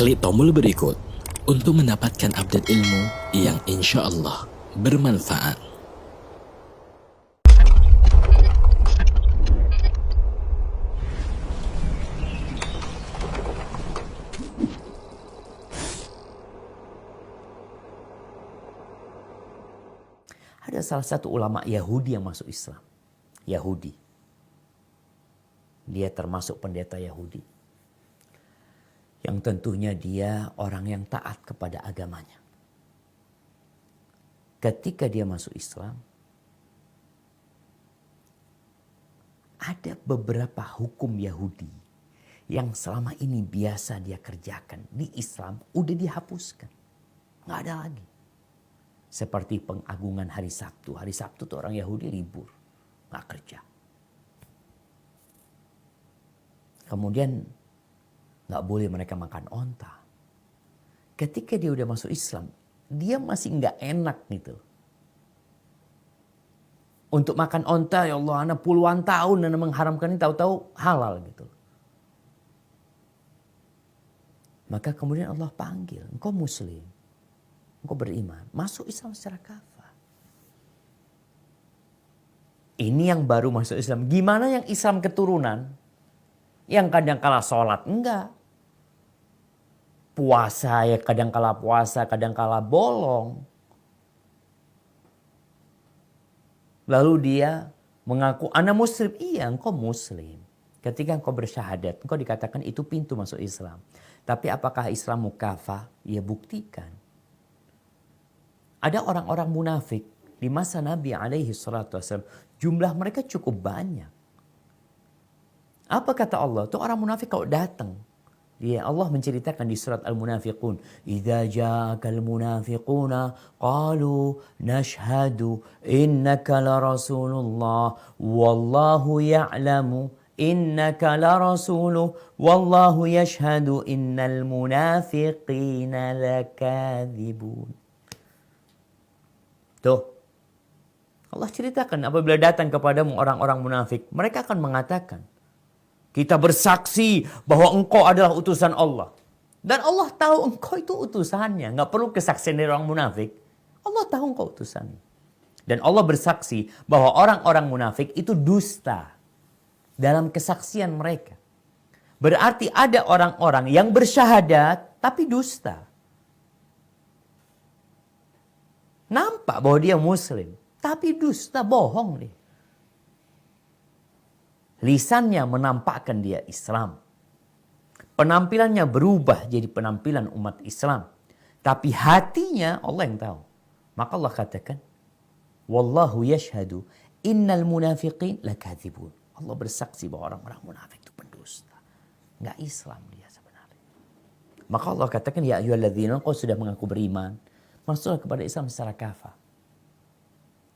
Klik tombol berikut untuk mendapatkan update ilmu yang insya Allah bermanfaat. Ada salah satu ulama Yahudi yang masuk Islam. Yahudi. Dia termasuk pendeta Yahudi. Yang tentunya dia orang yang taat kepada agamanya. Ketika dia masuk Islam, ada beberapa hukum Yahudi yang selama ini biasa dia kerjakan di Islam udah dihapuskan. Nggak ada lagi. Seperti pengagungan hari Sabtu. Hari Sabtu tuh orang Yahudi libur. Nggak kerja. Kemudian nggak boleh mereka makan onta. Ketika dia udah masuk Islam, dia masih nggak enak gitu. Untuk makan onta, ya Allah, anak puluhan tahun dan mengharamkan ini tahu-tahu halal gitu. Maka kemudian Allah panggil, engkau muslim. Engkau beriman, masuk Islam secara kafah. Ini yang baru masuk Islam. Gimana yang Islam keturunan? Yang kadang kala sholat, enggak. Puasa, ya kadang kala puasa, kadang kala bolong. Lalu dia mengaku, anak muslim. Iya, engkau muslim. Ketika engkau bersyahadat, engkau dikatakan itu pintu masuk Islam. Tapi apakah Islam mukafah? Ya buktikan. Ada orang-orang munafik di masa Nabi alaihi salatu wasallam. Jumlah mereka cukup banyak. Apa kata Allah? Itu orang munafik kalau datang. Ya, Allah menceritakan di surat Al-Munafiqun. Idza ja'akal munafiquna qalu nashhadu innaka la rasulullah wallahu ya'lamu innaka la rasuluh wallahu yashhadu innal munafiqina lakadzibun. Tuh. Allah ceritakan apabila datang kepadamu orang-orang munafik. Mereka akan mengatakan. Kita bersaksi bahwa engkau adalah utusan Allah. Dan Allah tahu engkau itu utusannya. Nggak perlu kesaksian dari orang munafik. Allah tahu engkau utusannya. Dan Allah bersaksi bahwa orang-orang munafik itu dusta. Dalam kesaksian mereka. Berarti ada orang-orang yang bersyahadat tapi dusta. Nampak bahwa dia muslim. Tapi dusta, bohong nih. Lisannya menampakkan dia Islam. Penampilannya berubah jadi penampilan umat Islam. Tapi hatinya Allah yang tahu. Maka Allah katakan. Wallahu yashhadu innal munafiqin lakadzibun. Allah bersaksi bahwa orang-orang munafik itu pendusta. Nggak Islam dia sebenarnya. Maka Allah katakan, ya ayyuhalladzina, kau sudah mengaku beriman. Masuklah kepada Islam secara kafah.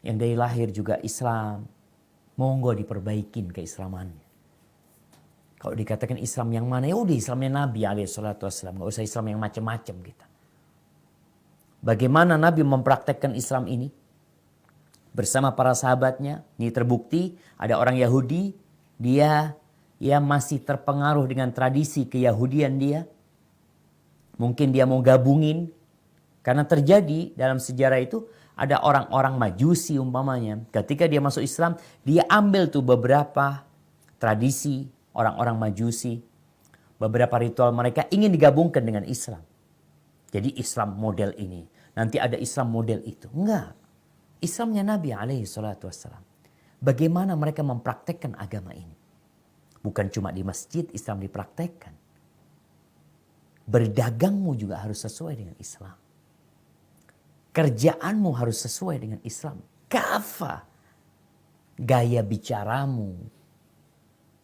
Yang dari lahir juga Islam. Monggo diperbaikin keislamannya. Kalau dikatakan Islam yang mana, ya udah Islamnya Nabi alaihissalam. Nggak usah Islam yang macam-macam kita. Bagaimana Nabi mempraktekkan Islam ini? Bersama para sahabatnya. Ini terbukti ada orang Yahudi. Dia masih terpengaruh dengan tradisi keyahudian dia. Mungkin dia mau gabungin. Karena terjadi dalam sejarah itu ada orang-orang Majusi umpamanya. Ketika dia masuk Islam, dia ambil tuh beberapa tradisi orang-orang Majusi. Beberapa ritual mereka ingin digabungkan dengan Islam. Jadi Islam model ini. Nanti ada Islam model itu. Enggak. Islamnya Nabi alaihi salatu wassalam. Bagaimana mereka mempraktekkan agama ini. Bukan cuma di masjid Islam dipraktekkan. Berdagangmu juga harus sesuai dengan Islam. Kerjaanmu harus sesuai dengan Islam. Kafah. Gaya bicaramu.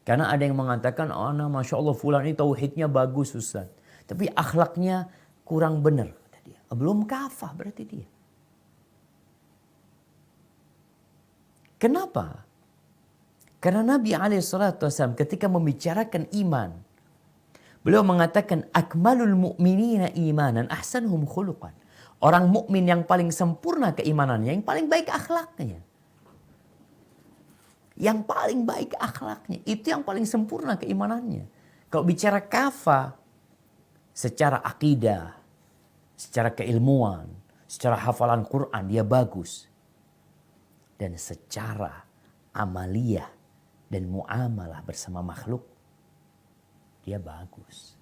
Karena ada yang mengatakan, oh nah, Masya Allah fulan ini tauhidnya bagus Ustaz. Tapi akhlaknya kurang benar. Kata dia. Belum kafah berarti dia. Kenapa? Karena Nabi SAW ketika membicarakan iman. Beliau mengatakan, akmalul mu'minina imanan ahsanuhum khuluqan. Orang mukmin yang paling sempurna keimanannya, yang paling baik akhlaknya. Yang paling baik akhlaknya, itu yang paling sempurna keimanannya. Kalau bicara kafah, secara akidah, secara keilmuan, secara hafalan Quran dia bagus. Dan secara amaliyah dan muamalah bersama makhluk dia bagus.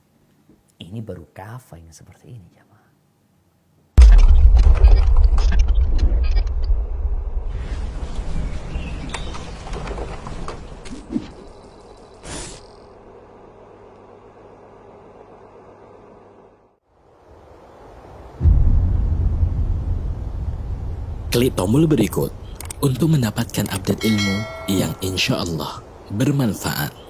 Ini baru kafah yang seperti ini, jamaah. Klik tombol berikut untuk mendapatkan update ilmu yang insya Allah bermanfaat.